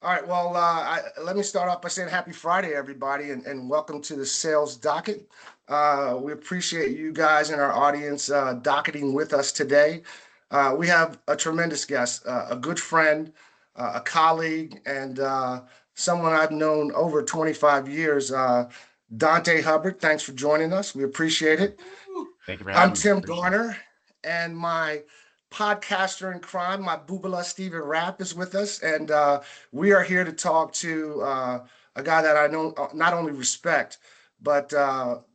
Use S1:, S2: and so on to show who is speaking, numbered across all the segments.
S1: All right. Well, let me start off by saying happy Friday, everybody, and welcome to the Sales Docket. We appreciate you guys and our audience docketing with us today. We have a tremendous guest, a good friend, a colleague, and someone I've known over 25 years, Donte Hubbard. Thanks for joining us. We appreciate it.
S2: Thank you for
S1: I'm
S2: having me.
S1: Tim
S2: Appreciate it.
S1: Garner, and my podcaster in crime, my Boobala Stephen Rapp, is with us. And we are here to talk to a guy that I know not only respect, but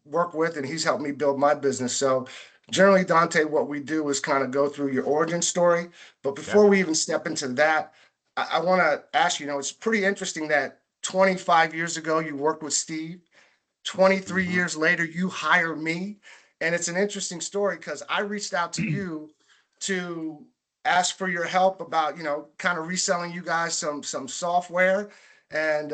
S1: work with, and he's helped me build my business. So, generally, Dante, what we do is kind of go through your origin story. But
S2: Yeah.
S1: before we even step into that, I want to ask you, it's pretty interesting that 25 years ago you worked with Steve. 23
S2: hmm
S1: years later, you hire me. And it's an interesting story because I reached out to you to ask for your help about, kind of reselling you guys some software. And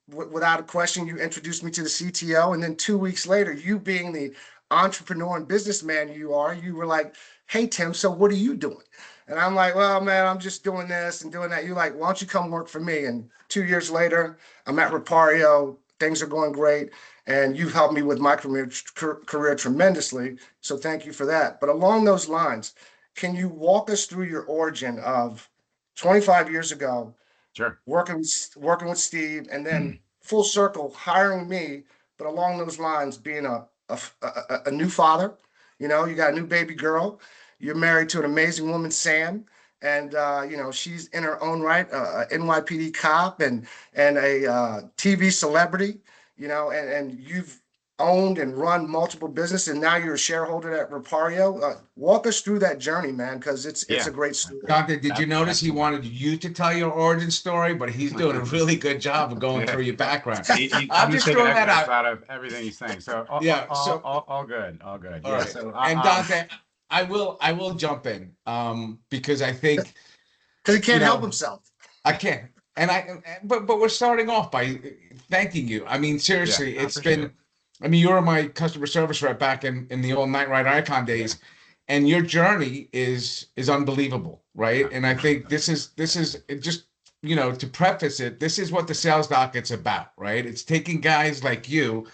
S1: without a question, you introduced me to the CTO. And then 2 weeks later, you being the entrepreneur and businessman you are, you were like, hey, Tim, so what are you doing? And I'm like, well, man, I'm just doing this and doing that. You're like, why don't you come work for me? And 2 years later, I'm at Repario. Things are going great, and you've helped me with my career tremendously. So thank you for that. But along those lines, can you walk us through your origin of 25 years ago,
S2: Sure.
S1: working with Steve, and then full circle hiring me, but along those lines, being a new father. You got a new baby girl. You're married to an amazing woman, Sam, and she's in her own right, a NYPD cop and a TV celebrity. And you've owned and run multiple businesses, and now you're a shareholder at Repario. Walk us through that journey, man, because it's
S2: Yeah.
S1: a great story.
S3: Dante, did you notice he
S2: Absolutely.
S3: wanted you to tell your origin story, but he's doing a really good job of going
S2: Yeah.
S3: through your background.
S2: I'm
S3: I'm
S2: just
S3: just
S2: taking
S3: throwing that
S2: evidence
S3: out.
S2: out of everything he's saying. So
S3: Yeah. So,
S2: all good. All good.
S3: all
S2: Yeah.
S3: right.
S2: So
S3: And Dante, I will jump in, because I think,
S1: Because he
S3: you
S1: can't help
S3: know,
S1: himself.
S3: I can't. But we're starting off by thanking you. I mean,
S2: yeah,
S3: seriously,
S2: I
S3: it's
S2: appreciate it.
S3: been, I mean, you were my customer service rep back in the old Night Ride Icon
S2: Yeah.
S3: days, and your journey is unbelievable, right?
S2: No,
S3: And I
S2: no,
S3: think
S2: no.
S3: this is it just, to preface it, this is what the sales docket's about, right? It's taking guys like you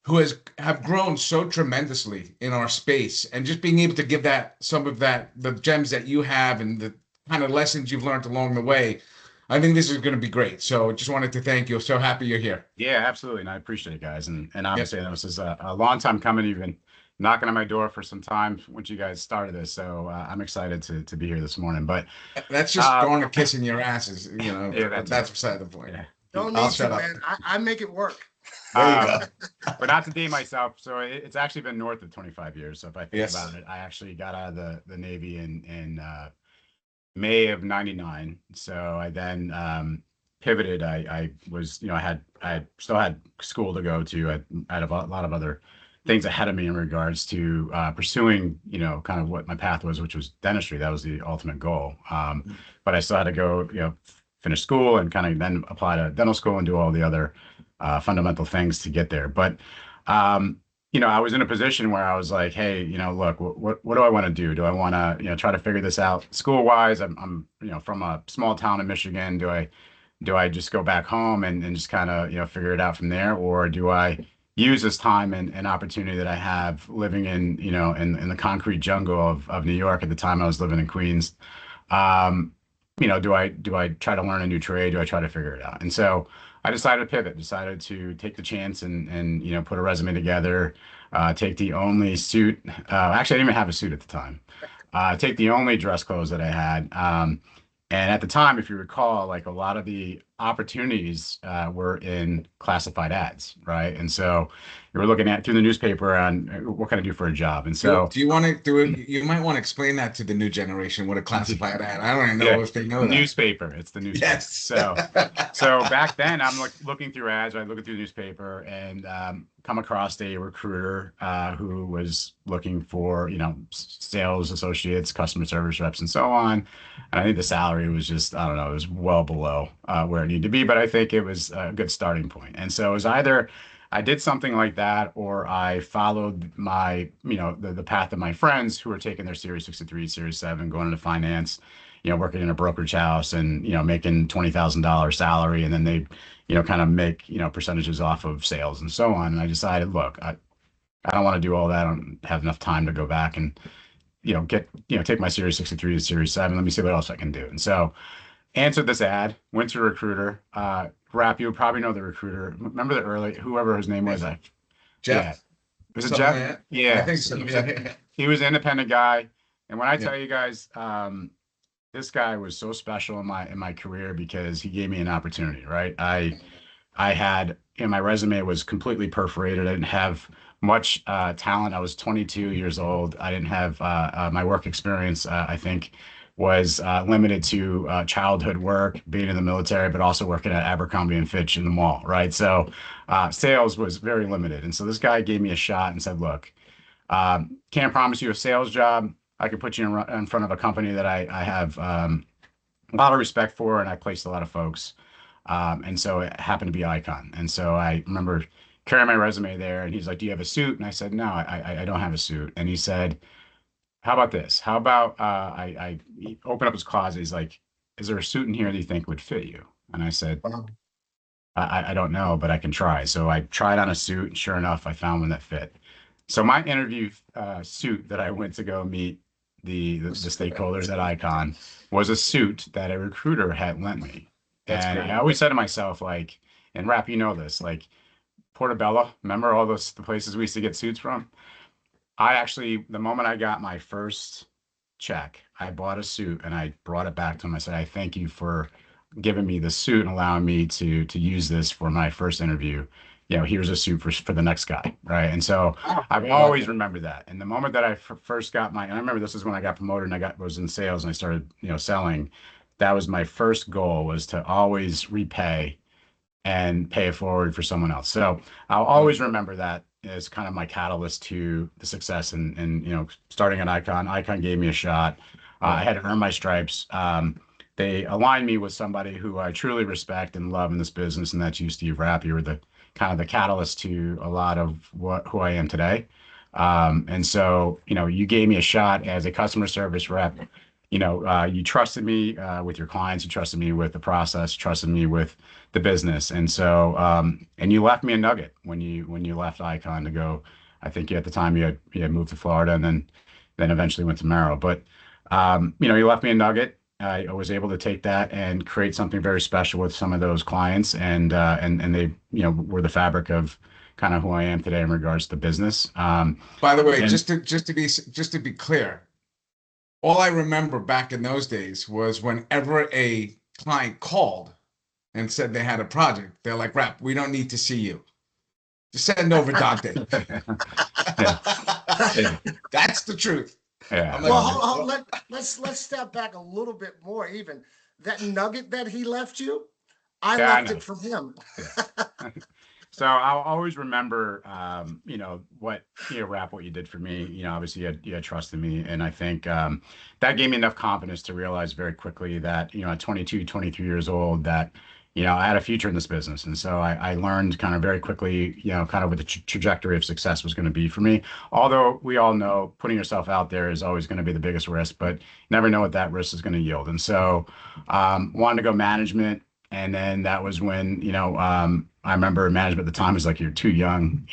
S3: who have grown so tremendously in our space and just being able to give that some of that the gems that you have and the kind of lessons you've learned along the way. I think this is going to be great. So just wanted to thank you. So happy you're here.
S2: Yeah, absolutely. And I appreciate it, guys. And
S3: Yep.
S2: obviously, this is a long time coming. You've been knocking on my door for some time once you guys started this. So I'm excited to be here this morning. But
S3: That's just
S2: uh,
S3: throwing a kiss in your asses,
S2: yeah,
S3: but
S2: that's it.
S3: that's beside the point.
S2: Yeah.
S1: Don't
S3: I'll
S1: need to,
S3: shut up.
S1: man. I make it work.
S3: There you go.
S2: Um, but not to date myself. So it's actually been north of 25 years. So if I think
S3: Yes.
S2: about it, I actually got out of the Navy in May of '99. So I then pivoted. I was, I still had school to go to. I had a lot of other things ahead of me in regards to pursuing, kind of what my path was, which was dentistry. That was the ultimate goal. But I still had to go, finish school and kind of then apply to dental school and do all the other fundamental things to get there. But I was in a position where I was like, hey, look, what do I want to do? Do I want to, try to figure this out school wise? I'm from a small town in Michigan. Do I just go back home and just kind of, figure it out from there? Or do I use this time and opportunity that I have living in the concrete jungle of New York at the time I was living in Queens? Um, do I try to learn a new trade? Do I try to figure it out? And so I decided to pivot, decided to take the chance and put a resume together, take the only suit. Actually, I didn't even have a suit at the time. Take the only dress clothes that I had. And at the time, if you recall, like a lot of the opportunities were in classified ads, right? And so you were looking at through the newspaper on what can I do for a job? And so
S3: Do you want to do it? You might want to explain that to the new generation, what a classified ad. I don't even
S2: yeah,
S3: know if they know that.
S2: newspaper. It's the newspaper.
S3: Yes.
S2: So back then, I'm looking through ads, right? Looking through the newspaper, and come across a recruiter who was looking for, sales associates, customer service reps, and so on. And I think the salary was just, I don't know, it was well below where it needed to be, but I think it was a good starting point. And so it was either I did something like that, or I followed my, the path of my friends who were taking their Series 63, Series 7, going into finance, working in a brokerage house and, making $20,000 salary. And then they, kind of make, percentages off of sales and so on. And I decided, look, I don't want to do all that. I don't have enough time to go back and, take my Series 63 to Series 7. Let me see what else I can do. And so answered this ad, went to a recruiter. Rap, you would probably know the recruiter. Remember the early, whoever his name was?
S3: Jeff?
S2: Yeah. Was it
S3: Something
S2: Jeff?
S3: like that?
S2: Yeah.
S3: I think so.
S2: He was an independent guy. And when I
S3: Yeah.
S2: tell you guys, this guy was so special in my career because he gave me an opportunity, right? I had, my resume was completely perforated. I didn't have much talent. I was 22 years old. I didn't have my work experience, I think, was limited to childhood work, being in the military, but also working at Abercrombie and Fitch in the mall, right? So sales was very limited. And so this guy gave me a shot and said, look, can't promise you a sales job. I could put you in front of a company that I have a lot of respect for, and I placed a lot of folks. And so it happened to be Icon. And so I remember carrying my resume there, and he's like, do you have a suit? And I said, no, I don't have a suit. And he said, how about this? How about he opened up his closet. He's like, is there a suit in here that you think would fit you? And I said,
S1: Wow.
S2: I don't know, but I can try. So I tried on a suit, and sure enough, I found one that fit. So my interview suit that I went to go meet the stakeholders at Icon was a suit that a recruiter had lent me.
S3: That's
S2: And
S3: great.
S2: I always said to myself, like, and Rap, this, like Portobello, remember all the places we used to get suits from? I actually, the moment I got my first check, I bought a suit and I brought it back to him. I said, I thank you for giving me the suit and allowing me to use this for my first interview. Here's a suit for the next guy, right? And so I've always remembered that. And the moment that I first got and I remember this is when I got promoted and was in sales and I started, selling. That was my first goal, was to always repay and pay it forward for someone else. So I'll always remember that as kind of my catalyst to the success and starting an Icon. Icon gave me a shot. I had to earn my stripes. They aligned me with somebody who I truly respect and love in this business, and that's you, Steve Rapp. You were the kind of the catalyst to a lot of who I am today. And so, you gave me a shot as a customer service rep. You trusted me with your clients, you trusted me with the process, you trusted me with the business. And so, and you left me a nugget when you left Icon to go. I think at the time you had moved to Florida and then eventually went to Merrill. But, you left me a nugget. I was able to take that and create something very special with some of those clients. And they, were the fabric of kind of who I am today in regards to business.
S3: By the way,
S2: and-
S3: just to be clear, all I remember back in those days was whenever a client called and said they had a project, they're like, Rap, we don't need to see you. Just send over Donte.
S2: Yeah.
S3: That's the truth.
S2: Yeah.
S3: I'm like,
S1: Well, let's step back a little bit more. Even that nugget that he left you, I
S2: Yeah, I
S1: left
S2: know.
S1: it from him.
S2: So I'll always remember, what, Rap, what you did for me. Obviously you had trust in me. And I think that gave me enough confidence to realize very quickly that, at 22, 23 years old, that, I had a future in this business. And so I learned kind of very quickly, kind of what the trajectory of success was going to be for me. Although we all know putting yourself out there is always going to be the biggest risk, but never know what that risk is going to yield. And so wanted to go management. And then that was when, I remember management at the time was like, you're too young,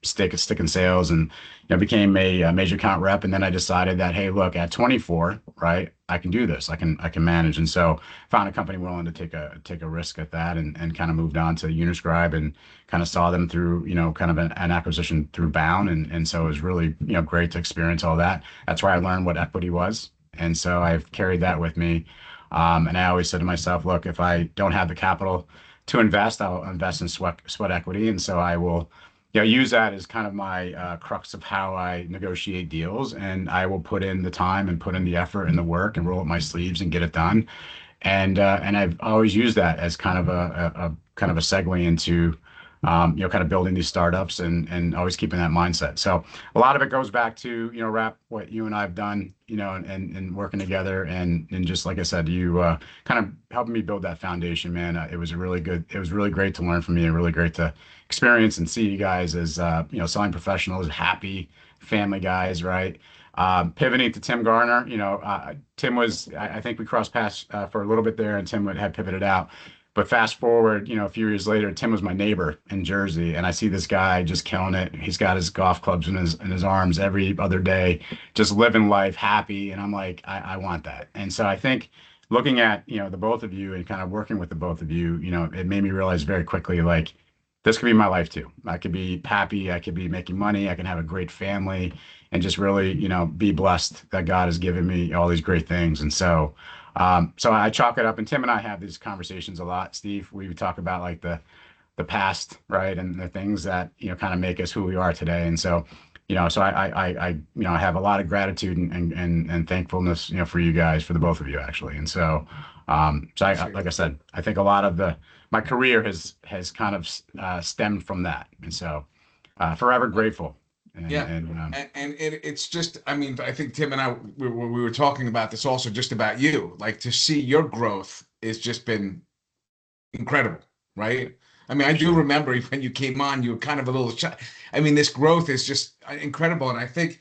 S2: stick in sales, and became a major account rep. And then I decided that, hey, look, at 24, right, I can do this. I can manage. And so found a company willing to take a risk at that, and kind of moved on to Uniscribe and kind of saw them through, kind of an acquisition through Bound. And so it was really, great to experience all that. That's where I learned what equity was. And so I've carried that with me. And I always said to myself, look, if I don't have the capital to invest, I'll invest in sweat equity. And so I will, use that as kind of my crux of how I negotiate deals. And I will put in the time and put in the effort and the work and roll up my sleeves and get it done. And I've always used that as kind of a segue into, kind of building these startups and always keeping that mindset. So a lot of it goes back to, Rap, what you and I have done, and working together, and just like I said, you kind of helping me build that foundation, man. It was really great to learn from you, and really great to experience and see you guys as, selling professionals, happy family guys, right? Pivoting to Tim Garner, Tim was, I think we crossed paths for a little bit there, and Tim had pivoted out. But fast forward, a few years later, Tim was my neighbor in Jersey, and I see this guy just killing it. He's got his golf clubs in his arms every other day, just living life happy. And I'm like, I want that. And so I think looking at the both of you and kind of working with the both of you, it made me realize very quickly, like, this could be my life too. I could be happy, I could be making money, I can have a great family, and just really, be blessed that God has given me all these great things. And so I chalk it up, and Tim and I have these conversations a lot. Steve, we talk about like the past, right, and the things that kind of make us who we are today. And so, so I have a lot of gratitude and thankfulness, for you guys, for the both of you actually. And so, like I said, I think a lot of my career has kind of stemmed from that, and so forever grateful.
S3: It's just, I mean, I think Tim and I, we were talking about this also, just about you, like, to see your growth has just been incredible, right? I mean, I do remember when you came on, you were kind of a little shy. I mean, this growth is just incredible. And I think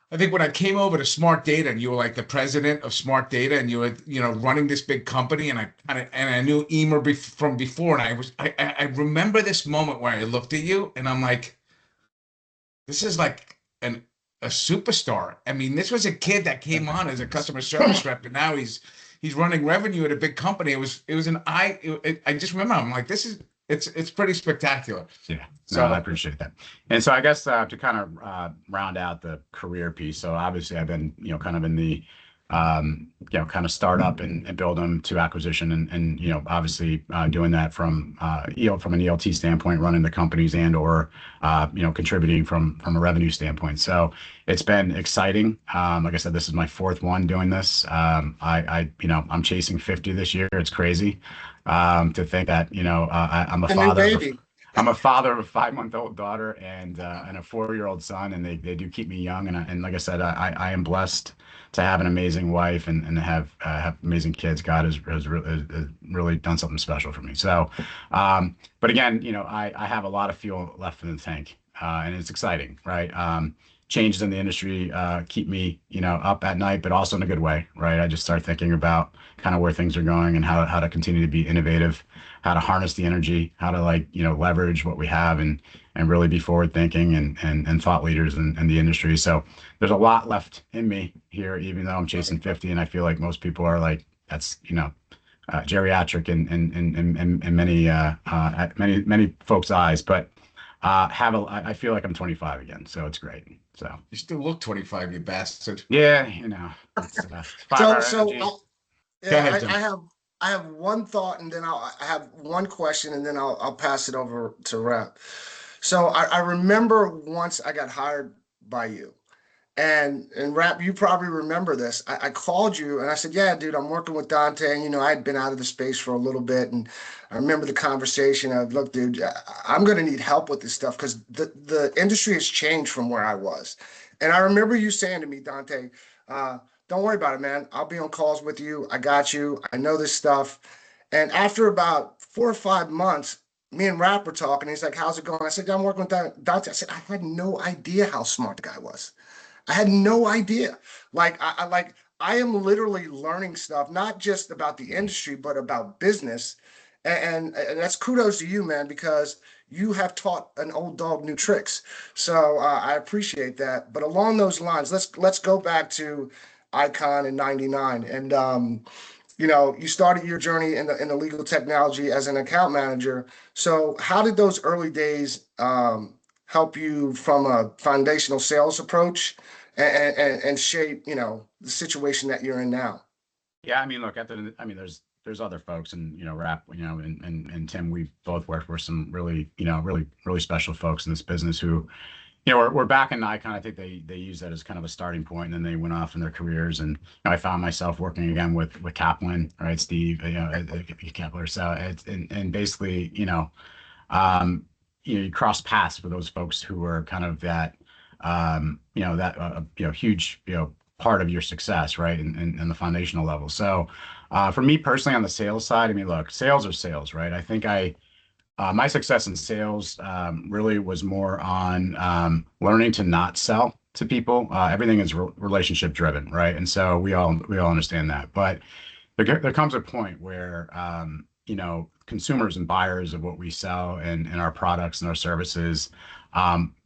S3: when I came over to Smart Data, and you were like the president of Smart Data, and you were, running this big company, and I knew Emer from before, and I remember this moment where I looked at you and I'm like, this is like a superstar. I mean, this was a kid that came on as a customer service rep, and now he's running revenue at a big company. I just remember, I'm like, it's pretty spectacular.
S2: Yeah, so I appreciate that. And so I guess to kind of round out the career piece. So obviously I've been, kind of in the kind of startup and build them to acquisition, and obviously doing that from from an ELT standpoint, running the companies and/or contributing from a revenue standpoint. So it's been exciting. Like I said, this is my fourth one doing this. I'm chasing 50 this year. It's crazy to think that I'm a father. I'm a father of a 5-month-old daughter and a 4-year-old son, and they do keep me young. And like I said, I am blessed to have an amazing wife and have amazing kids. God has really done something special for me. So, but again, I have a lot of fuel left in the tank, and it's exciting, right? Changes in the industry keep me, up at night, but also in a good way, right? I just start thinking about kind of where things are going and how to continue to be innovative, how to harness the energy, how to leverage what we have and really be forward thinking and thought leaders in the industry. So there's a lot left in me here, even though I'm chasing 50, and I feel like most people are like, that's geriatric in many folks' eyes, but I feel like I'm 25 again, so it's great. So
S3: you still look 25, you bastard.
S2: Yeah,
S1: I have one thought, and then I have one question, and then I'll pass it over to Rep. So I remember once I got hired by you, and Rap, you probably remember this. I called you and I said, yeah, dude, I'm working with Donte, and I had been out of the space for a little bit, and I remember the conversation of, look, dude, I'm going to need help with this stuff because the industry has changed from where I was. And I remember you saying to me, Donte, don't worry about it, man. I'll be on calls with you. I got you. I know this stuff. And after about 4 or 5 months, me and Rap were talking. He's like, how's it going? I said, I'm working with Donte. I said, I had no idea how smart the guy was. I had no idea. I am literally learning stuff, not just about the industry, but about business. And that's kudos to you, man, because you have taught an old dog new tricks. So I appreciate that. But along those lines, let's go back to Icon in '99. And you started your journey in the legal technology as an account manager. So how did those early days help you from a foundational sales approach and shape, the situation that you're in now?
S2: Yeah, I mean, look, there's other folks, and Rap, and Tim, we've both worked with some really special folks in this business who, we're back in Icon. I think they use that as kind of a starting point, and then they went off in their careers. And I found myself working again with Kaplan, right, Steve, Kepler. So and basically, you cross paths with those folks who were kind of that, huge, part of your success, right, and the foundational level. So for me personally, on the sales side, I mean, look, sales are sales, right? I think my success in sales really was more on learning to not sell to people. Everything is relationship driven, right? And so we all understand that. But there comes a point where consumers and buyers of what we sell and our products and our services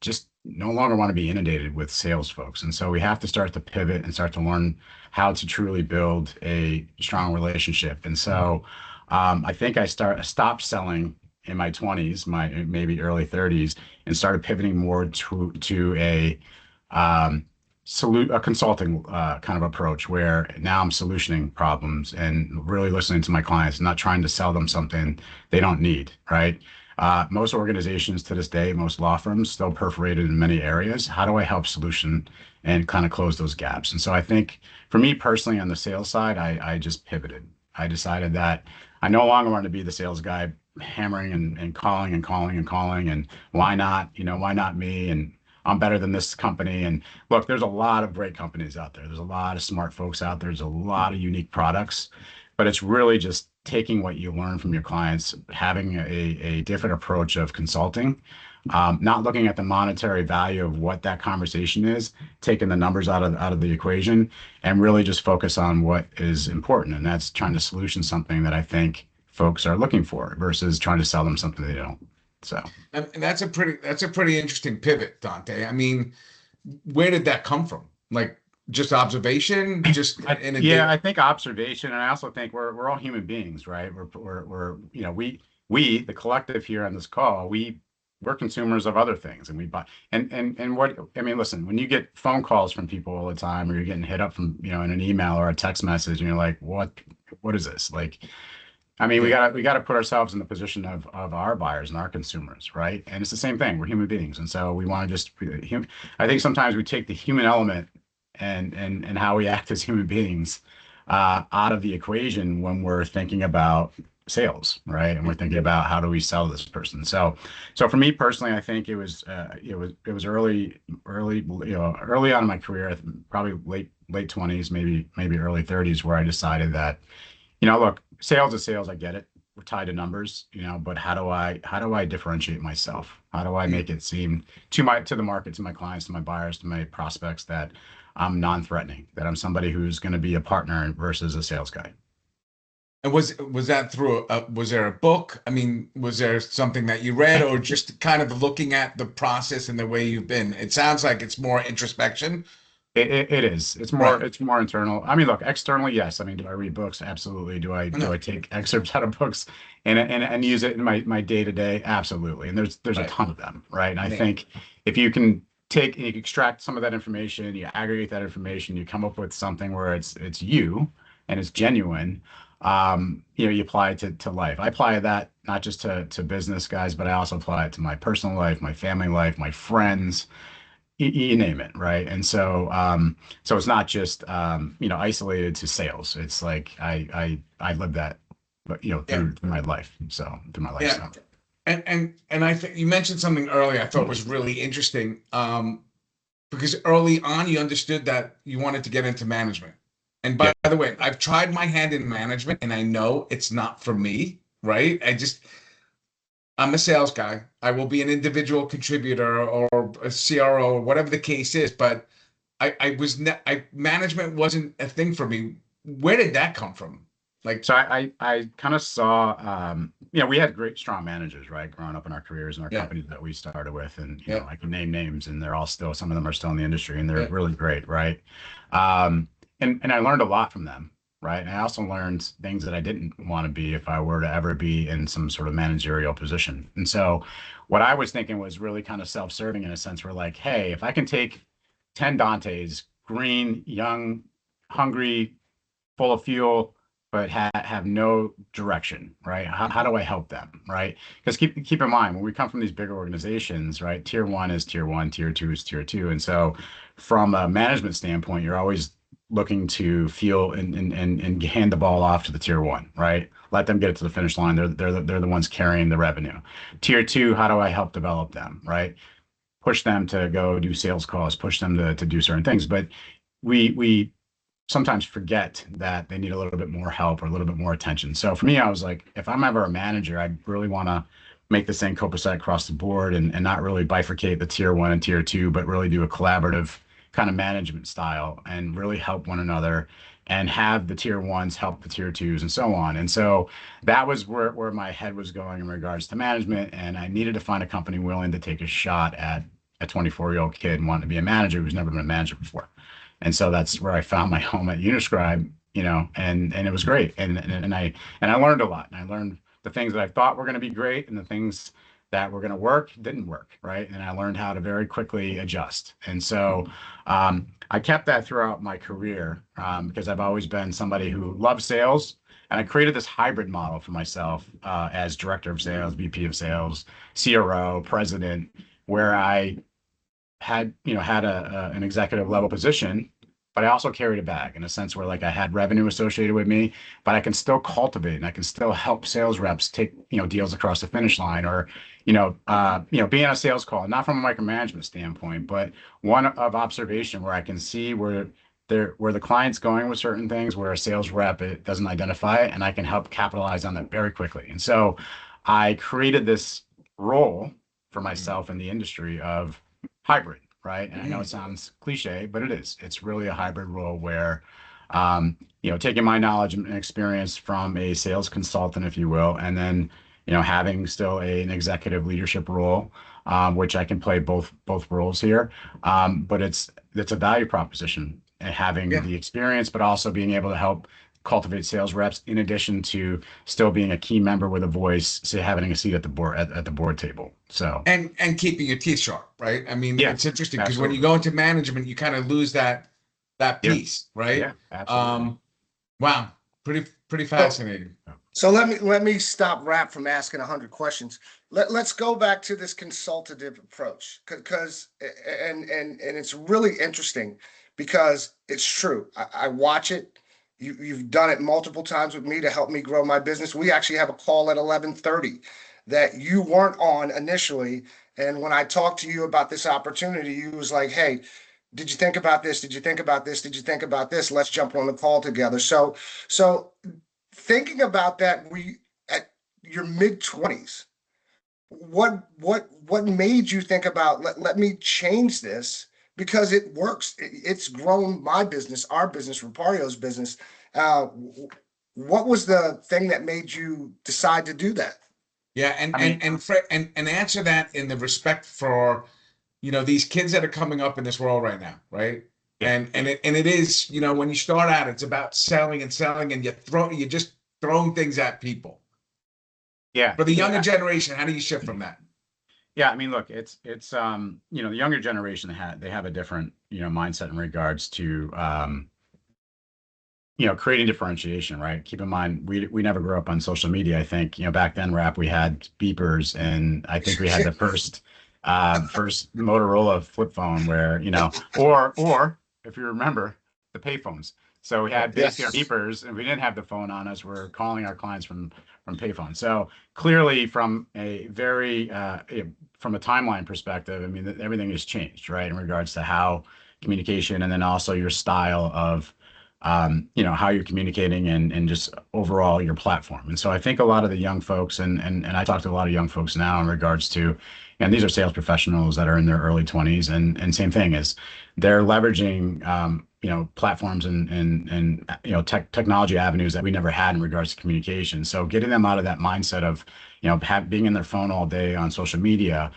S2: just no longer want to be inundated with sales folks. And so we have to start to pivot and start to learn how to truly build a strong relationship. And so I think stopped selling in my 20s, my maybe early 30s, and started pivoting more to a consulting kind of approach where now I'm solutioning problems and really listening to my clients, not trying to sell them something they don't need, right? Most organizations to this day, most law firms still perforated in many areas. How do I help solution and kind of close those gaps? And so I think for me personally on the sales side, I just pivoted. I decided that I no longer wanted to be the sales guy hammering and calling and calling and calling and why not, why not me? And I'm better than this company. And look, there's a lot of great companies out there. There's a lot of smart folks out there. There's a lot of unique products, but it's really just taking what you learn from your clients, having a different approach of consulting, not looking at the monetary value of what that conversation is, taking the numbers out of the equation, and really just focus on what is important. And that's trying to solution something that I think folks are looking for versus trying to sell them something they don't. So,
S3: and that's a pretty interesting pivot, Donte. I mean, where did that come from? Like just observation, just
S2: I think observation, and I also think we're all human beings, right? We're we the collective here on this call, we're consumers of other things, and we buy and what I mean. Listen, when you get phone calls from people all the time, or you're getting hit up from in an email or a text message, and you're like, what is this like? I mean, we gotta put ourselves in the position of our buyers and our consumers, right? And it's the same thing. We're human beings, and so we want to just. I think sometimes we take the human element and how we act as human beings out of the equation when we're thinking about sales, right? And we're thinking about how do we sell this person. So for me personally, I think it was early on in my career, probably late 20s, maybe early 30s, where I decided that. Look, sales is sales. I get it. We're tied to numbers, but how do I differentiate myself? How do I make it seem to the market, to my clients, to my buyers, to my prospects that I'm non-threatening, that I'm somebody who's going to be a partner versus a sales guy?
S3: And was that through was there a book? I mean, was there something that you read, or just kind of looking at the process and the way you've been? It sounds like it's more introspection.
S2: It is. It's more internal. I mean, look, externally, yes. I mean, do I read books? Absolutely. Do I take excerpts out of books and use it in my day to day? Absolutely. And there's a ton of them, right? And I think if you can you extract some of that information, you aggregate that information, you come up with something where it's you and it's genuine. You apply it to life. I apply that not just to business guys, but I also apply it to my personal life, my family life, my friends. You name it, right? And so it's not just isolated to sales. It's like I live that, but through my life. So through my lifestyle.
S3: And I think you mentioned something earlier I thought was really interesting. Because early on you understood that you wanted to get into management. And by the way, I've tried my hand in management and I know it's not for me, right? I'm a sales guy. I will be an individual contributor or a CRO or whatever the case is, but management wasn't a thing for me. Where did that come from?
S2: So I kind of saw, we had great, strong managers, right, growing up in our careers and our companies that we started with, and I can name names, and they're all still, some of them are still in the industry, and they're really great, right? And I learned a lot from them. Right. And I also learned things that I didn't want to be if I were to ever be in some sort of managerial position. And so what I was thinking was really kind of self-serving in a sense where like, hey, if I can take 10 Dantes, green, young, hungry, full of fuel, but have no direction, right? How do I help them, right? Because keep in mind, when we come from these bigger organizations, right, tier one is tier one, tier two is tier two. And so from a management standpoint, you're always looking to feel and hand the ball off to the tier one, right? Let them get it to the finish line. They're the ones carrying the revenue. Tier two, how do I help develop them, right? Push them to go do sales calls, push them to do certain things. But we sometimes forget that they need a little bit more help or a little bit more attention. So for me, I was like, if I'm ever a manager, I really want to make this thing copacetic across the board and not really bifurcate the tier one and tier two, but really do a collaborative kind of management style and really help one another and have the tier ones help the tier twos and so on. And so that was where my head was going in regards to management. And I needed to find a company willing to take a shot at a 24-year-old kid and wanting to be a manager who's never been a manager before. And so that's where I found my home at Uniscribe, and it was great. And I learned a lot. And I learned the things that I thought were going to be great and the things that were going to work didn't work, right? And I learned how to very quickly adjust. And so I kept that throughout my career because I've always been somebody who loves sales. And I created this hybrid model for myself as director of sales, VP of sales, CRO, president, where I had an executive level position, but I also carried a bag in a sense where like I had revenue associated with me, but I can still cultivate and I can still help sales reps take, deals across the finish line or, being on a sales call, not from a micromanagement standpoint, but one of observation where I can see where the client's going with certain things, where a sales rep, it doesn't identify it, and I can help capitalize on that very quickly. And so I created this role for myself in the industry of hybrid, right? And I know it sounds cliche, but it is. It's really a hybrid role where, taking my knowledge and experience from a sales consultant, if you will, and then, having still an executive leadership role, which I can play both roles here. But it's a value proposition and having the experience, but also being able to help cultivate sales reps in addition to still being a key member with a voice, say having a seat at the board at the board table. So
S3: and keeping your teeth sharp, right? I mean, it's interesting because when
S2: absolutely.
S3: you go into management, you kind of lose that piece, right?
S2: Yeah, absolutely.
S3: Wow, pretty fascinating.
S1: So let me stop Rap from asking 100 questions. Let's go back to this consultative approach because and it's really interesting because it's true. I watch it. You've done it multiple times with me to help me grow my business. We actually have a call at 11:30 that you weren't on initially. And when I talked to you about this opportunity, you was like, hey, did you think about this? Did you think about this? Did you think about this? Let's jump on the call together. So thinking about that, at your mid-20s, what made you think about let me change this because it works. It's grown my business, our business, Repario's business. What was the thing that made you decide to do that?
S3: Yeah, and answer that in the respect for these kids that are coming up in this world right now, right?
S2: Yeah.
S3: And it is, when you start out, it's about selling and you're just throwing things at people.
S2: Yeah.
S3: For the younger generation, how do you shift from that?
S2: Yeah, I mean, look, it's the younger generation they have a different mindset in regards to creating differentiation, right? Keep in mind, we never grew up on social media. I think back then, Rap, we had beepers, and I think we had the first Motorola flip phone where or if you remember the payphones. So we had basic beepers, and we didn't have the phone on us. We're calling our clients from payphones. So clearly, from a very from a timeline perspective, I mean, everything has changed, right, in regards to how communication, and then also your style of how you're communicating and just overall your platform. And so I think a lot of the young folks, and I talk to a lot of young folks now in regards to, and these are sales professionals that are in their early 20s, and same thing is they're leveraging platforms and technology avenues that we never had in regards to communication. So getting them out of that mindset of being in their phone all day on social media.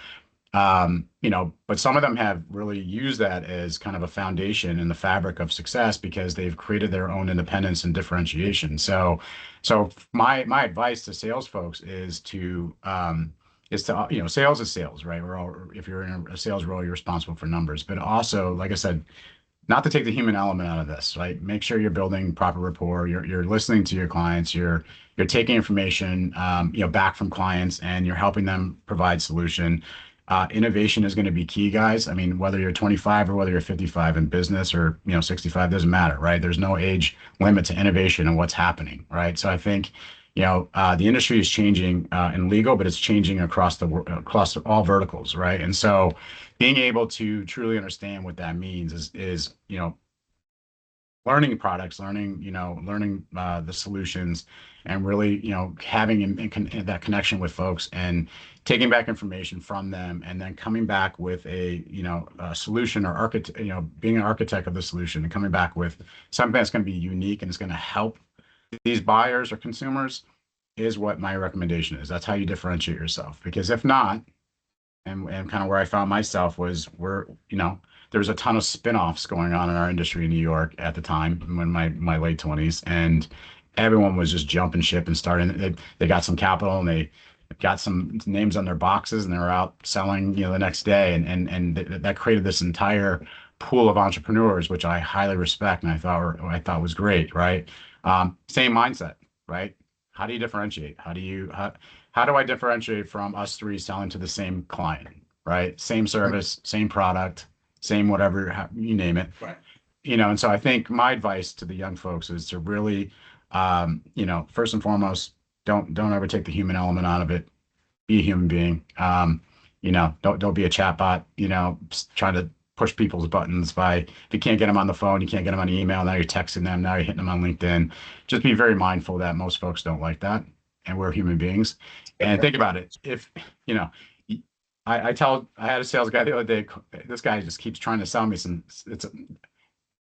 S2: But some of them have really used that as kind of a foundation in the fabric of success because they've created their own independence and differentiation. So my advice to sales folks is to sales is sales, right? If you're in a sales role, you're responsible for numbers, but also, like I said, not to take the human element out of this, right? Make sure you're building proper rapport. You're listening to your clients. You're taking information, back from clients, and you're helping them provide solution. Innovation is going to be key, guys. I mean, whether you're 25 or whether you're 55 in business or 65, doesn't matter, right? There's no age limit to innovation and what's happening, right? So I think the industry is changing in legal, but it's changing across all verticals, right? And so being able to truly understand what that means is learning products, learning the solutions, and really, having that connection with folks and taking back information from them, and then coming back with a solution, or architect, being an architect of the solution and coming back with something that's going to be unique and it's going to help these buyers or consumers, is what my recommendation is. That's how you differentiate yourself. Because if not, and kind of where I found myself was there was a ton of spin-offs going on in our industry in New York at the time, when my late 20s, and everyone was just jumping ship and starting. They got some capital, and they got some names on their boxes, and they were out selling, the next day, and that created this entire pool of entrepreneurs, which I highly respect, and I thought was great, right? Same mindset, right? How do you differentiate? How do I differentiate from us three selling to the same client, right? Same service, same product, same whatever, you name it.
S3: Right.
S2: And so I think my advice to the young folks is to really, first and foremost, don't ever take the human element out of it. Be a human being. Don't be a chatbot, trying to push people's buttons if you can't get them on the phone, you can't get them on email, now you're texting them, now you're hitting them on LinkedIn. Just be very mindful that most folks don't like that, and we're human beings. And think about it. If, I had a sales guy the other day, this guy just keeps trying to sell me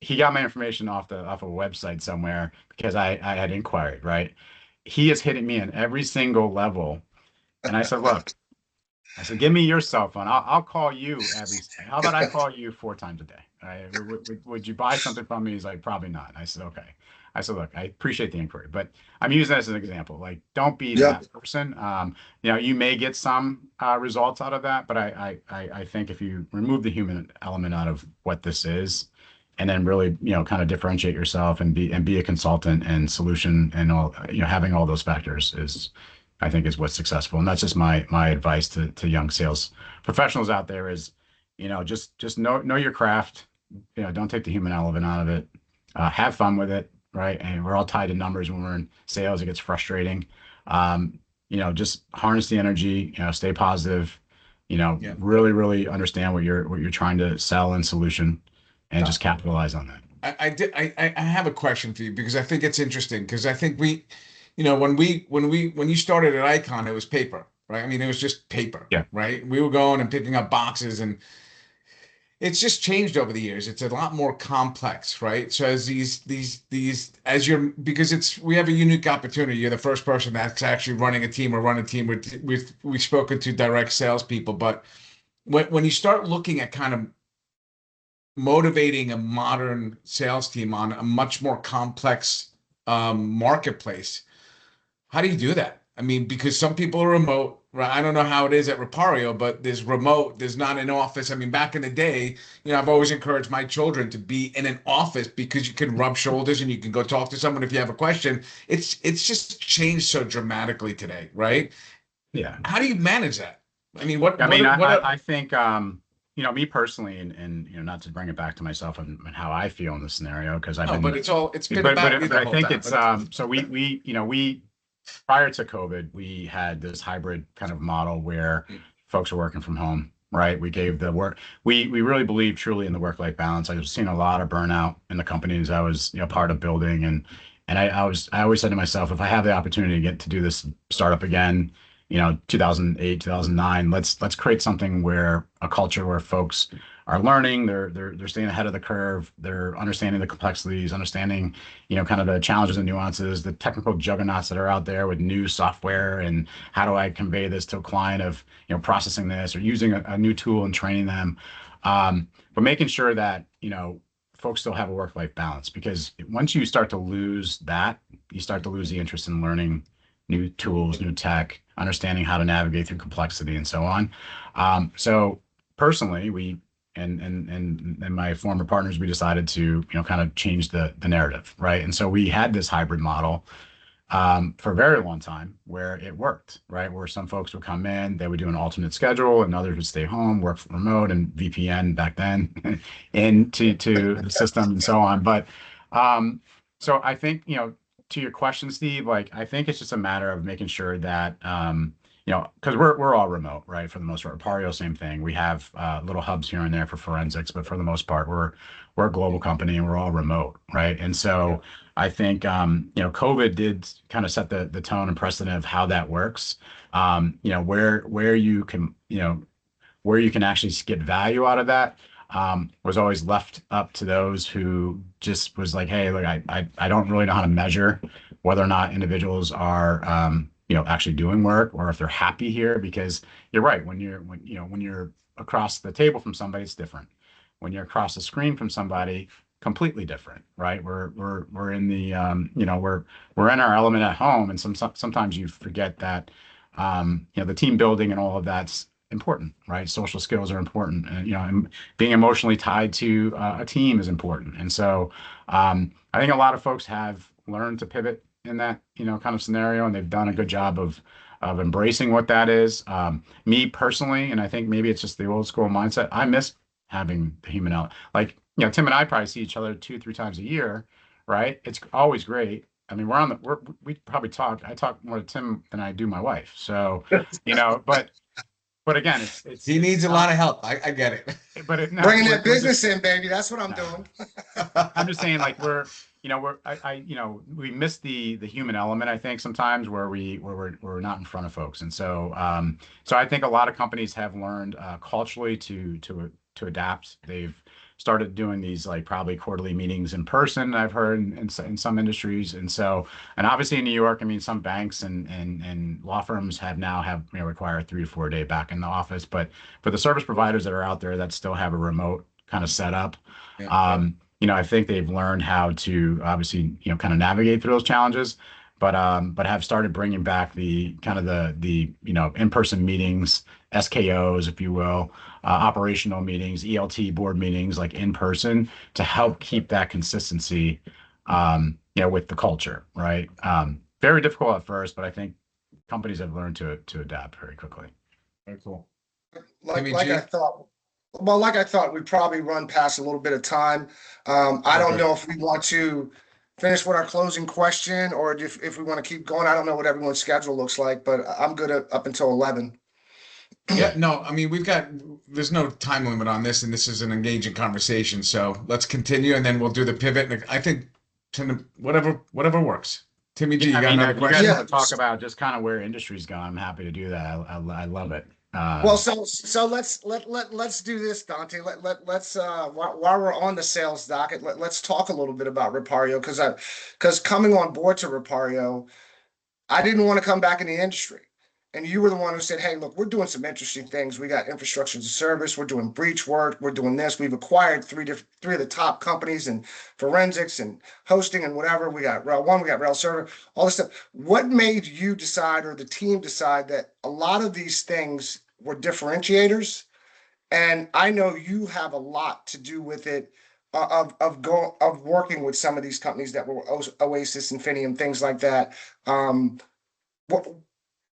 S2: he got my information off a website somewhere because I had inquired, right? He is hitting me on every single level. And I said, look, give me your cell phone. I'll call you how about I call you 4 times a day? Right? Would you buy something from me? He's like, probably not. I said, okay. I said, look, I appreciate the inquiry, but I'm using that as an example. Like, don't be that person. You may get some results out of that, but I think if you remove the human element out of what this is, and then really, kind of differentiate yourself and be a consultant and solution and all, having all those factors I think is what's successful. And that's just my advice to young sales professionals out there is, just know your craft. Don't take the human element out of it. Have fun with it, right? And we're all tied to numbers when we're in sales. It gets frustrating. Just harness the energy. Stay positive. Really, really understand what you're trying to sell and solution, and just capitalize on that.
S3: I have a question for you, because I think it's interesting, because I think when you started at Icon, it was paper, right? I mean, it was just paper,
S2: Yeah.
S3: Right? We were going and picking up boxes, and it's just changed over the years. It's a lot more complex, right? So as we have a unique opportunity. You're the first person that's actually running a team, or run a team. We've spoken to direct salespeople, but when you start looking at kind of motivating a modern sales team on a much more complex marketplace, how do you do that? I mean, because some people are remote, right? I don't know how it is at Repario, but there's remote, there's not an office. I mean, back in the day, I've always encouraged my children to be in an office, because you can rub shoulders and you can go talk to someone if you have a question. It's just changed so dramatically today, right?
S2: Yeah.
S3: How do you manage that? I mean,
S2: I think, me personally, and not to bring it back to myself and how I feel in this scenario, because I think it's so we prior to COVID, we had this hybrid kind of model where folks are working from home, right? We gave the work, we really believe truly in the work-life balance. I've seen a lot of burnout in the companies I was part of building, and I always said to myself, if I have the opportunity to get to do this startup again, 2008, 2009, let's create something where a culture where folks are learning, they're staying ahead of the curve, they're understanding the complexities, understanding, kind of the challenges and nuances, the technical juggernauts that are out there with new software, and how do I convey this to a client of, processing this or using a new tool and training them. But making sure that, folks still have a work-life balance, because once you start to lose that, you start to lose the interest in learning new tools, new tech, understanding how to navigate through complexity and so on. So personally, we and my former partners, we decided to, kind of change the narrative, right? And so we had this hybrid model for a very long time where it worked, right? Where some folks would come in, they would do an alternate schedule, and others would stay home, work from remote, and VPN back then into the system and so on. But so I think, to your question, Steve, like, I think it's just a matter of making sure that because we're all remote, right? For the most part. Repario, same thing. We have little hubs here and there for forensics, but for the most part, we're a global company and we're all remote, right? And so I think COVID did kind of set the tone and precedent of how that works. Where you can where you can actually get value out of that was always left up to those who just was like, hey, look, I don't really know how to measure whether or not individuals are actually doing work or if they're happy here, because you're right, when you're across the table from somebody, it's different. When you're across the screen from somebody, completely different, right? We're in the we're in our element at home, and sometimes you forget that the team building and all of that's important, right? Social skills are important, and being emotionally tied to a team is important. And so I think a lot of folks have learned to pivot in that kind of scenario, and they've done a good job of embracing what that is. Me personally, and I think maybe it's just the old school mindset, I miss having the human element. Like, Tim and I probably see each other 2-3 times a year, right? It's always great. I mean, we probably I talk more to Tim than I do my wife. So, but again,
S3: he needs a lot of help. I get it.
S2: But no,
S1: bringing that business in, baby. That's what I'm doing.
S2: I'm just saying, like, we miss the human element, I think, sometimes, where we're not in front of folks. And so I think a lot of companies have learned culturally to adapt. They've started doing these, like, probably quarterly meetings in person, I've heard, in some industries. And obviously in New York, I mean, some banks and law firms require a 3 to 4 day back in the office. But for the service providers that are out there that still have a remote kind of setup, I think they've learned how to obviously, kind of navigate through those challenges, but have started bringing back the kind of the in-person meetings, SKOs, if you will, operational meetings, ELT board meetings, like in person, to help keep that consistency, with the culture, right? Very difficult at first, but I think companies have learned to adapt very quickly.
S3: Very cool.
S1: Like I thought. Well, like I thought, we probably run past a little bit of time. I don't know if we want to finish with our closing question or if we want to keep going. I don't know what everyone's schedule looks like, but I'm good up until 11.
S3: Yeah, no, I mean, there's no time limit on this, and this is an engaging conversation. So let's continue, and then we'll do the pivot. And I think whatever works. Timmy G, you got another question?
S2: You guys want to talk about just kind of where industry's gone, I'm happy to do that. I love it.
S1: Well, so let's do this, Donte. Let's while we're on the sales docket, let's talk a little bit about Repario, because coming on board to Repario, I didn't want to come back in the industry. And you were the one who said, hey, look, we're doing some interesting things. We got infrastructure as a service. We're doing breach work. We're doing this. We've acquired three of the top companies in forensics and hosting and whatever. We got Rel 1, we got Rel Server, all this stuff. What made you decide, or the team decide, that a lot of these things were differentiators? And I know you have a lot to do with it, of working with some of these companies that were Oasis, Infinium, things like that.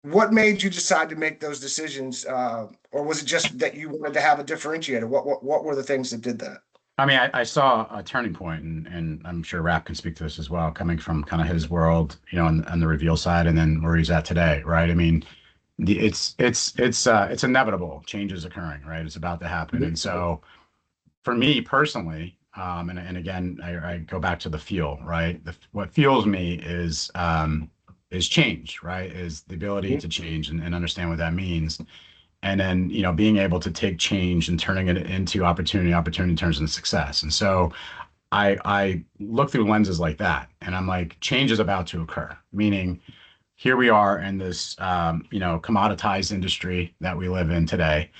S1: What made you decide to make those decisions, or was it just that you wanted to have a differentiator? What were the things that did that?
S2: I mean, I saw a turning point, and I'm sure Rap can speak to this as well, coming from kind of his world, on the Reveal side, and then where he's at today, right? I mean, it's inevitable. Change is occurring, right? It's about to happen. And so for me personally, and again, I go back to the feel, right? What fuels me is change, right? Is the ability to change and understand what that means. And then, being able to take change and turning it into opportunity turns into success. And so I look through lenses like that, and I'm like, change is about to occur, meaning here we are in this, commoditized industry that we live in today,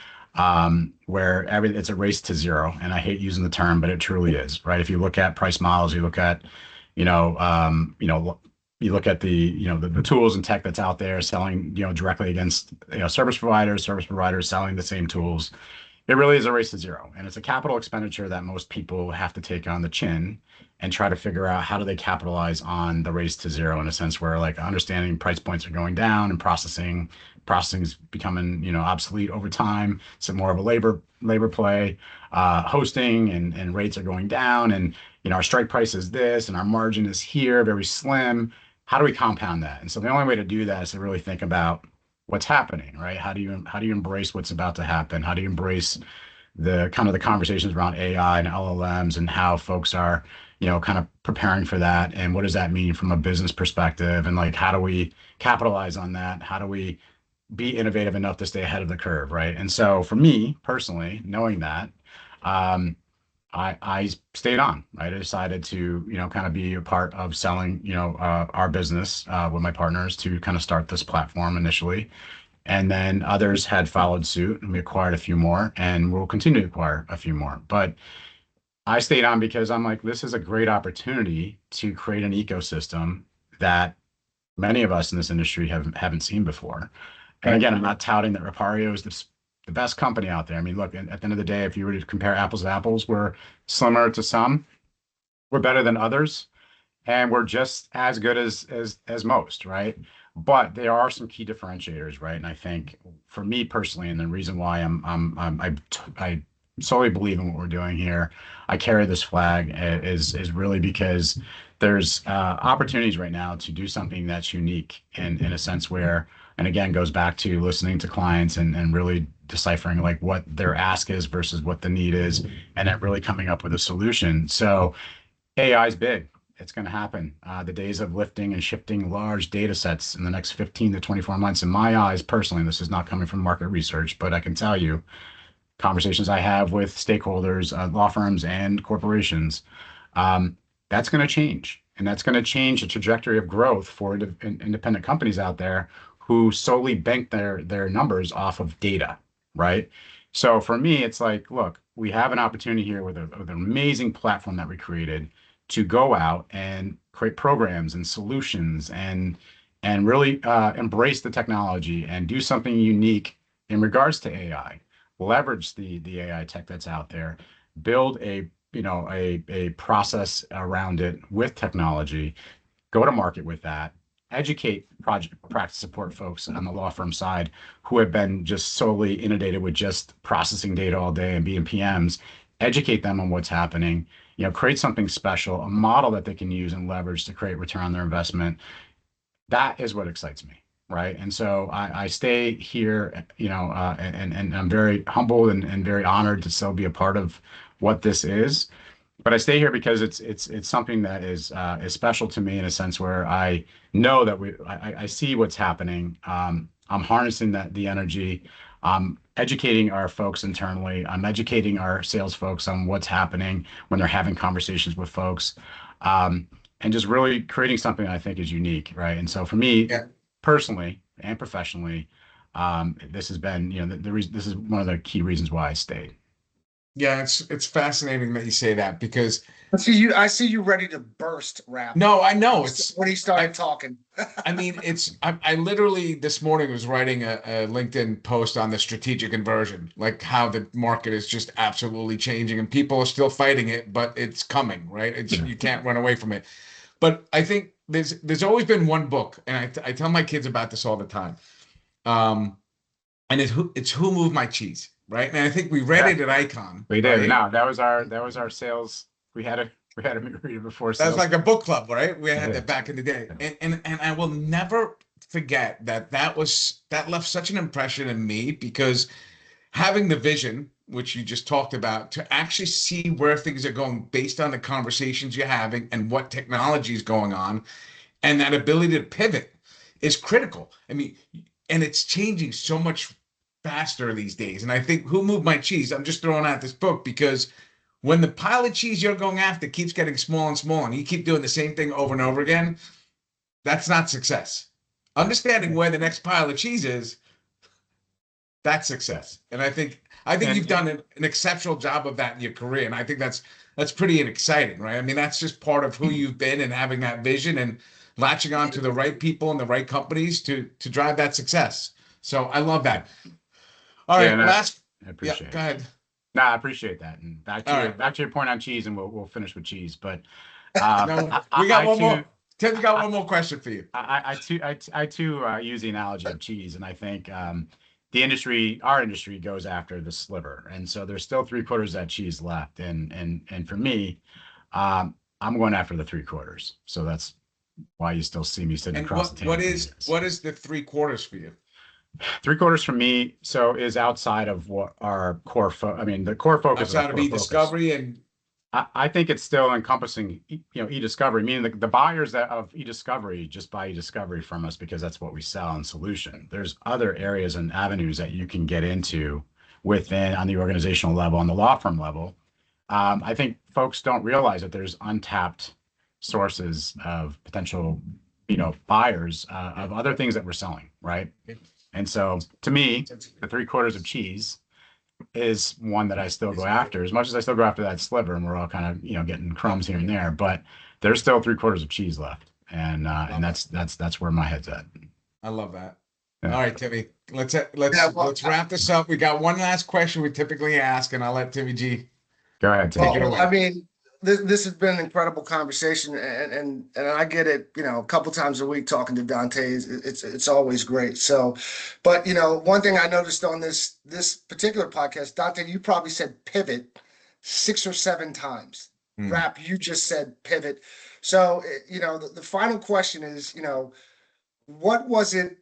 S2: where it's a race to zero. And I hate using the term, but it truly is, right? If you look at price models, you look at, you look at the tools and tech that's out there selling, directly against, service providers selling the same tools. It really is a race to zero. And it's a capital expenditure that most people have to take on the chin and try to figure out how do they capitalize on the race to zero, in a sense where, like, understanding price points are going down and processing is becoming, obsolete over time. So more of a labor play, hosting and rates are going down, and, our strike price is this and our margin is here, very slim. How do we compound that? And so the only way to do that is to really think about what's happening, right? How do you embrace what's about to happen? How do you embrace the kind of the conversations around AI and LLMs and how folks are, kind of preparing for that, and what does that mean from a business perspective, and like how do we capitalize on that? How do we be innovative enough to stay ahead of the curve, right? And so for me personally, knowing that, um, I stayed on, right? I decided to, kind of be a part of selling, our business with my partners to kind of start this platform initially. And then others had followed suit, and we acquired a few more, and we'll continue to acquire a few more. But I stayed on because I'm like, this is a great opportunity to create an ecosystem that many of us in this industry haven't seen before. And
S1: Right.
S2: again, I'm not touting that Repario is the best company out there. I mean, look, at the end of the day, if you were to compare apples to apples, we're similar to some, we're better than others, and we're just as good as most, right? But there are some key differentiators, right? And I think for me personally, and the reason why I solely believe in what we're doing here, I carry this flag is really because there's opportunities right now to do something that's unique in a sense where, and again, goes back to listening to clients and really deciphering like what their ask is versus what the need is, and then really coming up with a solution. So AI is big. It's going to happen. The days of lifting and shifting large data sets in the next 15 to 24 months, in my eyes, personally, and this is not coming from market research, but I can tell you, conversations I have with stakeholders, law firms, and corporations, that's going to change. And that's going to change the trajectory of growth for independent companies out there who solely bank their numbers off of data, right? So for me, it's like, look, we have an opportunity here with an amazing platform that we created to go out and create programs and solutions and really embrace the technology and do something unique in regards to AI. Leverage the AI tech that's out there, build a process around it with technology, go to market with that, educate project practice support folks on the law firm side who have been just solely inundated with just processing data all day and being PMs, educate them on what's happening, create something special, a model that they can use and leverage to create return on their investment. That is what excites me, right? And so I stay here, and I'm very humbled and very honored to still be a part of what this is. But I stay here because it's something that is special to me in a sense where I know that I see what's happening. I'm harnessing the energy. I'm educating our folks internally. I'm educating our sales folks on what's happening when they're having conversations with folks. And just really creating something that I think is unique, right? And so for me,
S3: Yeah.
S2: personally and professionally, this has been, the reason. This is one of the key reasons why I stayed.
S3: Yeah, it's fascinating that you say that because
S1: I see you ready to burst, Rap.
S3: no, I know it's
S1: When he
S3: I
S1: started talking.
S3: I mean I literally this morning was writing a LinkedIn post on the strategic inversion, like how the market is just absolutely changing and people are still fighting it, but it's coming, right? It's you can't run away from it. But I think there's always been one book, and I tell my kids about this all the time. Um, and it's Who Moved My Cheese, right? And I think we read
S2: Yeah,
S3: it at Icon,
S2: we did.
S3: right?
S2: No, that was our sales. We had a read it before
S3: That's
S2: sales.
S3: like a book club, right? We
S2: It
S3: had that
S2: is.
S3: back in the day, and I will never forget that left such an impression in me because having the vision, which you just talked about, to actually see where things are going based on the conversations you're having and what technology is going on, and that ability to pivot is critical. I mean, and it's changing so much faster these days. And I think Who Moved My Cheese? I'm just throwing out this book because when the pile of cheese you're going after keeps getting smaller and smaller, and you keep doing the same thing over and over again, that's not success. Understanding where the next pile of cheese is, that's success. And I think you've
S2: And
S3: done an exceptional job of that in your career, and I think that's pretty exciting, right? I mean, that's just part of who you've been and having that vision and latching on to the right people and the right companies to drive that success. So I love that. All
S2: yeah,
S3: right,
S2: and I,
S3: last,
S2: I
S3: yeah,
S2: appreciate
S3: go
S2: it.
S3: ahead.
S2: No, I appreciate that. And back to
S3: All
S2: your
S3: right,
S2: back to your point on cheese, and we'll finish with cheese. But
S3: no,
S2: I, I,
S3: we got
S2: I
S3: one
S2: too
S3: more. Tim's got
S2: I,
S3: one more question for you.
S2: I too use the analogy of cheese, and I think our industry goes after the sliver, and so there's still three quarters of that cheese left, and for me, I'm going after the three quarters. So that's why you still see me sitting
S3: And
S2: across the
S3: what
S2: table
S3: what
S2: from you
S3: is
S2: guys.
S3: what is the three quarters for you?
S2: 3/4 for me, so is outside of what our I mean, the core focus is our
S3: Outside of
S2: core focus.
S3: e-discovery and
S2: I think it's still encompassing, e-discovery, meaning the buyers that of e-discovery just buy e-discovery from us because that's what we sell in solution. There's other areas and avenues that you can get into within on the organizational level, on the law firm level. I think folks don't realize that there's untapped sources of potential, buyers of other things that we're selling, right? And so to me, the 3/4 of cheese is one that I still go after, as much as I still go after that sliver, and we're all kind of, getting crumbs here and there, but there's still 3/4 of cheese left. And that's where my head's at.
S3: I love that.
S2: Yeah.
S3: All right, Timmy, let's
S1: Yeah, well,
S3: let's wrap this up. We got one last question we typically ask, and I'll let Timmy G
S2: Go ahead,
S3: take it
S2: Tim.
S3: away.
S1: I mean, this has been an incredible conversation, and I get it, a couple times a week talking to Donte. It's always great. So, but one thing I noticed on this particular podcast, Donte, you probably said pivot 6 or 7 times. Rap, you just said pivot. So, the final question is, what was it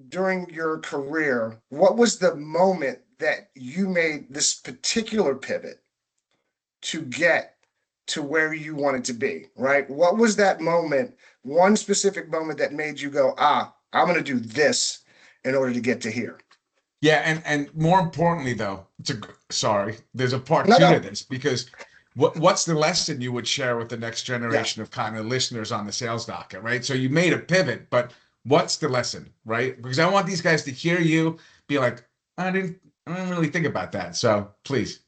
S1: during your career? What was the moment that you made this particular pivot to get to where you wanted to be, right? What was that moment, one specific moment that made you go, I'm going to do this in order to get to here?
S3: Yeah, and more importantly, though, there's a part
S1: No,
S3: two
S1: no.
S3: to this, because what's the lesson you would share with the next generation of kind of listeners on the sales docket, right? So you made a pivot, but what's the lesson, right? Because I want these guys to hear you be like, I didn't really think about that. So please.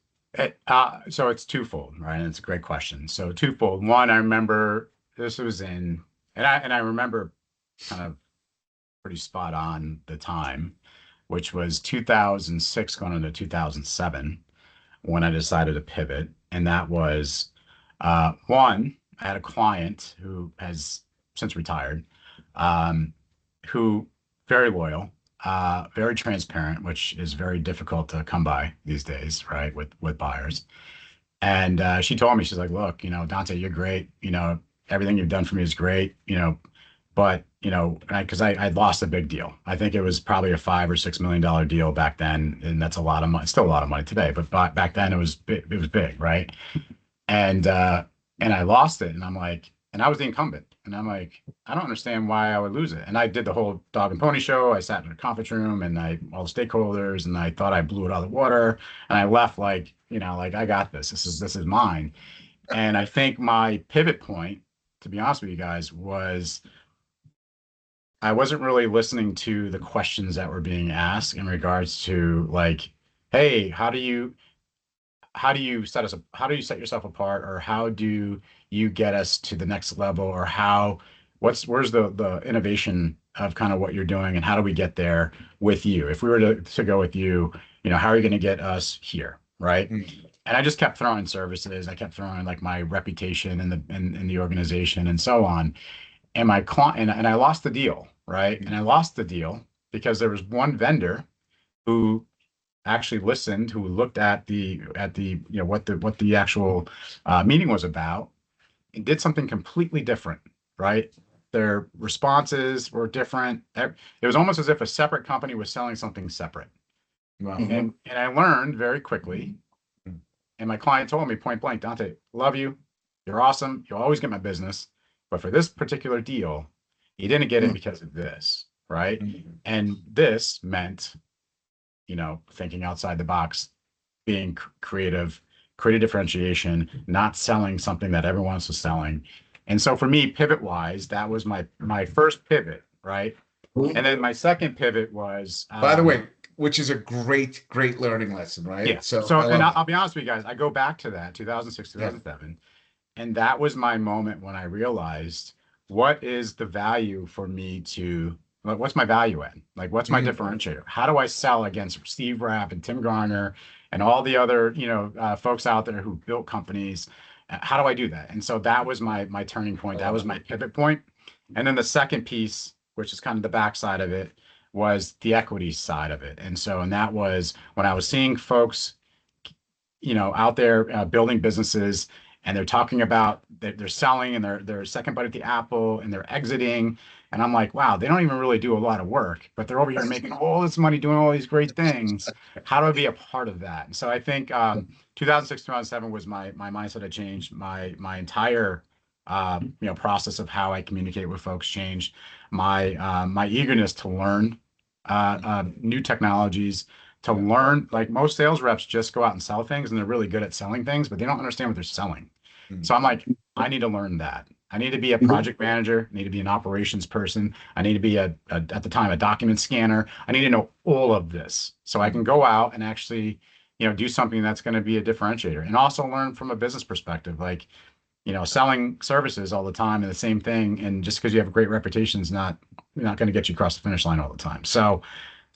S2: So it's twofold, right? And it's a great question. So twofold. One, I remember this was and I remember kind of pretty spot on the time, which was 2006 going into 2007 when I decided to pivot. And that was one, I had a client who has since retired, who very loyal, very transparent, which is very difficult to come by these days, right? With buyers. And she told me, she's like, look, Donte, you're great. Everything you've done for me is great, but, because I'd lost a big deal. I think it was probably a $5 or $6 million deal back then. And that's a lot of money, still a lot of money today, but back then it was big, right? And I lost it. And I'm like, and I was the incumbent. And I'm like, I don't understand why I would lose it. And I did the whole dog and pony show. I sat in a conference room and all the stakeholders, and I thought I blew it out of the water. And I left like, I got this. This is mine. And I think my pivot point, to be honest with you guys, was I wasn't really listening to the questions that were being asked in regards to like, hey, how do you set us up? How do you set yourself apart, or how do you get us to the next level, or where's the innovation of kind of what you're doing, and how do we get there with you? If we were to go with you, how are you going to get us here, right? Mm-hmm. And I just kept throwing services. I kept throwing like my reputation in the organization and so on. And my client and I lost the deal, right? And I lost the deal because there was one vendor who actually listened, who looked at the what the actual meeting was about, and did something completely different, right? Their responses were different. It was almost as if a separate company was selling something separate. Wow. And I learned very quickly, and my client told me point blank, Donte, love you, you're awesome, you'll always get my business, but for this particular deal, you didn't get it because of this, right? And this meant, thinking outside the box, being creative, creative differentiation, not selling something that everyone else was selling. And so for me, pivot wise, that was my first pivot, right? And then my second pivot was,
S3: by the way, which is a great learning lesson, right?
S2: Yeah. So and I'll be honest with you guys, I go back to that 2006, 2007, and that was my moment when I realized what is the value for me to. What's my value add? Like, what's my differentiator? How do I sell against Steve Rapp and Tim Garner and all the other, folks out there who built companies? How do I do that? And so that was my turning point. That was my pivot point. And then the second piece, which is kind of the backside of it, was the equity side of it. And that was when I was seeing folks, out there building businesses, and they're talking about they're selling and they're second bite at the apple and they're exiting. And I'm like, wow, they don't even really do a lot of work, but they're over here making all this money doing all these great things. How do I be a part of that? And so I think 2006, 2007 was my mindset had changed. My entire process of how I communicate with folks changed. My eagerness to learn new technologies, to learn, like most sales reps just go out and sell things and they're really good at selling things, but they don't understand what they're selling. So I'm like, I need to learn that. I need to be a project manager. I need to be an operations person. I need to be at the time, a document scanner. I need to know all of this so I can go out and actually, do something that's going to be a differentiator, and also learn from a business perspective. Like, selling services all the time and the same thing, and just because you have a great reputation is not going to get you across the finish line all the time. So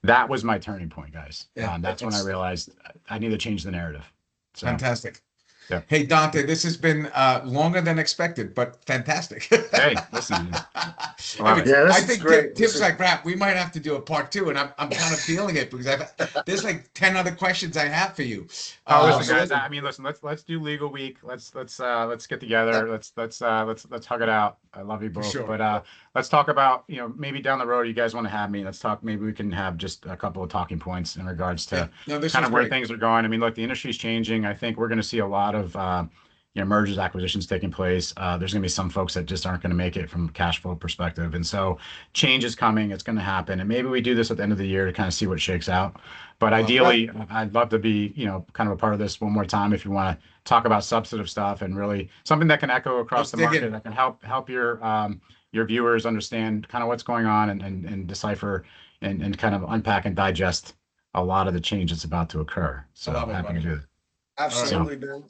S2: that was my turning point, guys.
S3: Yeah,
S2: that's when I realized I need to change the narrative. So,
S3: fantastic.
S2: Yeah.
S3: Hey, Donte, this has been longer than expected, but fantastic.
S2: Hey, listen.
S3: I think tips like rap, we might have to do a part 2, and I'm kind of feeling it because there's like 10 other questions I have for you.
S2: Listen, guys. I mean, listen. Let's do legal week. Let's get together. Let's hug it out. I love you both.
S3: Sure.
S2: But let's talk about maybe down the road you guys want to have me. Let's talk. Maybe we can have just a couple of talking points in regards to kind of where things are going. I mean, look, the industry's changing. I think we're going to see a lot of mergers, acquisitions taking place. There's going to be some folks that just aren't going to make it from a cash flow perspective. And so change is coming. It's going to happen. And maybe we do this at the end of the year to kind of see what shakes out. But ideally, I'd love to be, kind of a part of this one more time if you want to talk about substantive stuff and really something that can echo across the market, that can help your viewers understand kind of what's going on and decipher and kind of unpack and digest a lot of the change that's about to occur. So I'm happy to do it.
S1: Absolutely, man.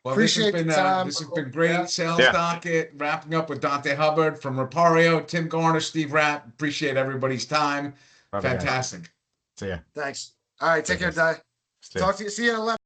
S3: Well,
S1: Appreciate the time.
S3: This has been great. Sales Docket, wrapping up with Donte Hubbard from Repario, Tim Garner, Steve Rapp. Appreciate everybody's time. Fantastic.
S2: See ya.
S1: Thanks. All right, take care, Di. Talk to you. See you at 11.